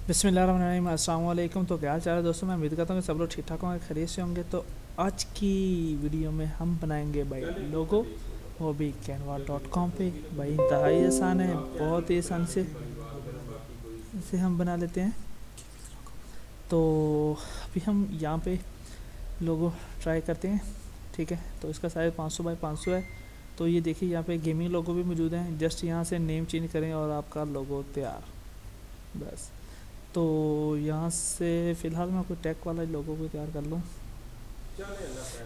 बिस्मिल्लाहिर्रहमानिर्रहीम, अस्सलाम वालेकुम। तो क्या हाल चाल है दोस्तों। मैं उम्मीद करता हूँ कि सब लोग ठीक ठाक होंगे, खैरियत से होंगे। तो आज की वीडियो में हम बनाएंगे भाई लोगो, वो भी canva.com पे। भाई इंतहाई आसान है, बहुत ही आसान से इसे हम बना लेते हैं। तो अभी हम यहाँ पे लोगो ट्राई करते हैं, ठीक है। तो इसका साइज़ 500 बाई 500 है। तो ये देखिए यहाँ पे गेमिंग लोगो भी मौजूद हैं। जस्ट यहाँ से नेम चेंज करें और आपका लोगो तैयार, बस। तो यहाँ से फ़िलहाल मैं कोई टैग वाला लोगो को तैयार कर लूँ।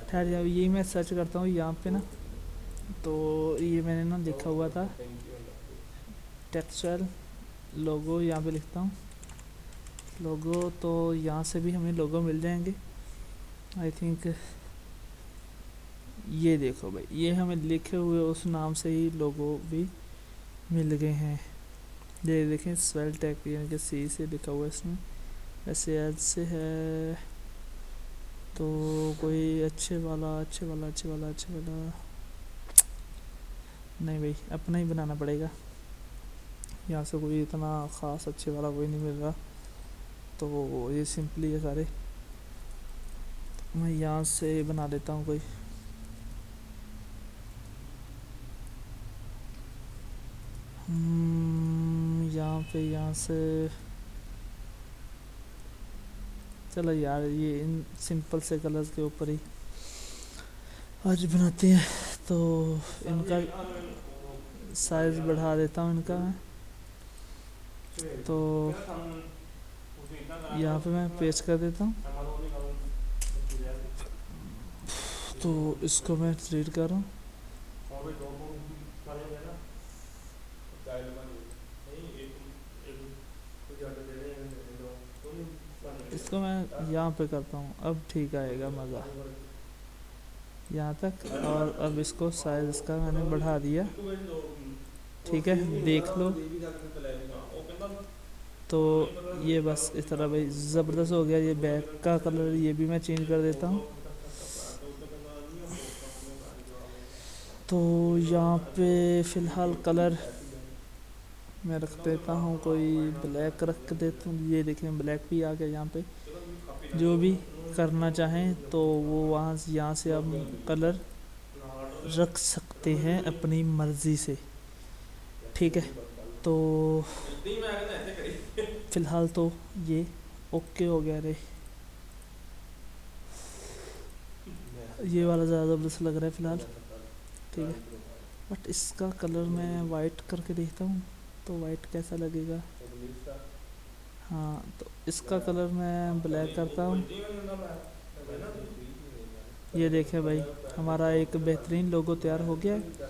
ठहर जाओ, यही मैं सर्च करता हूँ यहाँ पे ना। तो ये मैंने ना लिखा हुआ था टेक्सचुअल लोगो, यहाँ पे लिखता हूँ लोगो। तो यहाँ से भी हमें लोगो मिल जाएंगे आई थिंक। ये देखो भाई, ये हमें लिखे हुए उस नाम से ही लोगो भी मिल गए हैं। ये देखें, स्वेल टैग यानी कि सी से लिखा हुआ है इसमें, ऐसे एल से है। तो कोई अच्छे वाला नहीं भाई, अपना ही बनाना पड़ेगा। यहाँ से कोई इतना ख़ास अच्छे वाला कोई नहीं मिल रहा। तो ये सिंपली है सारे, मैं यहाँ से बना लेता हूँ कोई। यहाँ से चलो यार, ये इन सिंपल से कलर्स के ऊपर ही आज बनाते हैं। तो इनका साइज़ बढ़ा देता हूँ इनका मैं। तो यहाँ पे मैं पेस्ट कर देता हूँ। तो इसको मैं डिलीट कर रहा हूँ। इसको मैं यहाँ पे करता हूँ, अब ठीक आएगा मज़ा यहाँ तक। और अब इसको साइज़ इसका मैंने बढ़ा दिया, ठीक है, देख लो। तो ये बस इस तरह भाई ज़बरदस्त हो गया। ये बैक का कलर ये भी मैं चेंज कर देता हूँ। तो यहाँ पे फ़िलहाल कलर मैं रख देता हूँ, कोई ब्लैक रख देता हूँ। ये देखें, ब्लैक भी आ गया यहाँ पे। जो भी करना चाहें तो वो वहाँ से यहाँ से आप कलर रख सकते हैं अपनी मर्ज़ी से, ठीक है। तो फ़िलहाल तो ये ओके हो गया रे। ये वाला ज़्यादा ज़बरदस्त लग रहा है फ़िलहाल, ठीक है। बट इसका कलर मैं वाइट करके देखता हूँ, तो वाइट कैसा लगेगा। हाँ, तो इसका कलर मैं ब्लैक करता हूँ। ये देखें भाई, हमारा एक बेहतरीन लोगो तैयार हो गया है।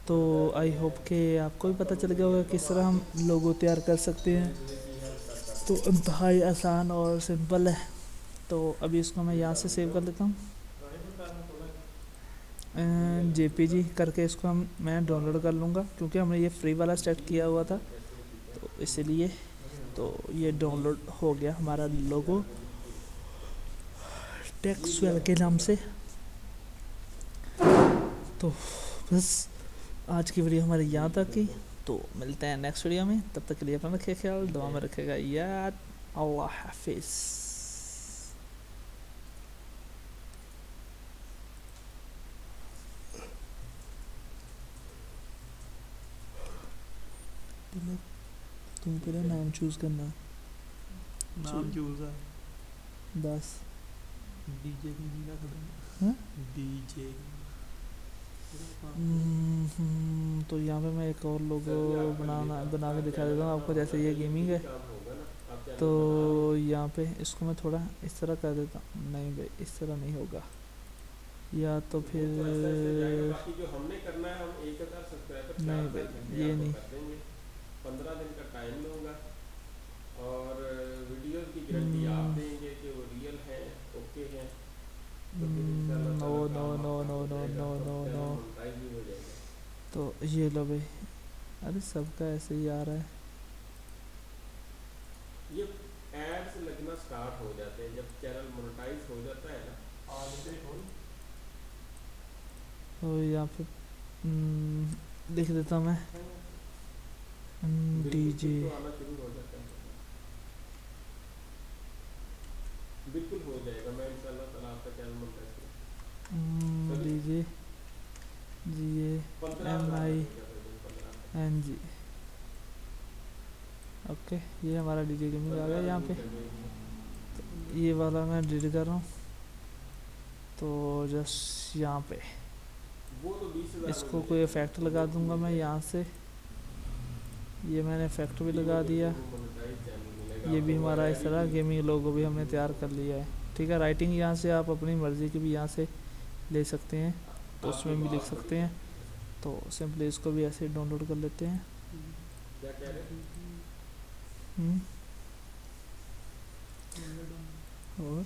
तो आई होप कि आपको भी पता चल गया होगा किस तरह हम लोगो तैयार कर सकते हैं। तो इंतहाई आसान और सिंपल है। तो अभी इसको मैं यहाँ से सेव कर लेता हूँ, जेपीजी करके इसको मैं डाउनलोड कर लूँगा, क्योंकि हमने ये फ्री वाला सेट किया हुआ था तो इसलिए। तो ये डाउनलोड हो गया हमारा लोगो टेक्सचुअल के नाम से। तो बस आज की वीडियो हमारी यहाँ तक की। तो मिलते हैं नेक्स्ट वीडियो में, तब तक के लिए अपना रखिए ख्याल, दुआ में रखेगा यार। अल्लाह हाफिज़। तुम पहले नाम चूज़ करना, नाम चूज है बस। डीजे का हाँ? डीजे। तो यहाँ पे मैं एक और लोगो बना के दिखा देता हूँ आपको। जैसे ये गेमिंग है, तो यहाँ पे इसको मैं थोड़ा इस तरह कर देता हूँ। नहीं भाई, इस तरह नहीं होगा, या तो फिर नहीं भाई, ये नहीं। 15 दिन का टाइम लूँगा और वीडियोस की गारंटी आप देंगे कि वो रियल है, ओके है। तो फिर इंशाल्लाह नो ताला नो काम नो आपका नो हो नो जाएगा, नो तो नो चैनल नो मोनेटाइज भी हो जाएगा। तो ये लो भाई, अरे सबका ऐसे ही आ रहा है। ये एड्स लगना स्टार्ट हो जाते हैं जब चैनल मोनेटाइज हो जाता है ना। तो यहाँ पे लिख देता हूँ मैं बिल्कुल डीजे। तो आना शुरू हो जाता है। DJ GAMING। ओके, ये हमारा DJ गेमिंग आ गया यहाँ पे। ये वाला मैं डिलीट कर रहा हूँ, तो जस्ट यहाँ पे इसको कोई इफेक्ट लगा दूंगा मैं यहाँ से। ये मैंने इफेक्ट भी लगा दिया। ये भी हमारा इस तरह गेमिंग लोगो भी हमने तैयार कर लिया है। ठीक है, राइटिंग यहाँ से आप अपनी मर्ज़ी की भी यहाँ से ले सकते हैं, तो उसमें भी लिख सकते हैं। तो सिंपली इसको भी ऐसे डाउनलोड कर लेते हैं। और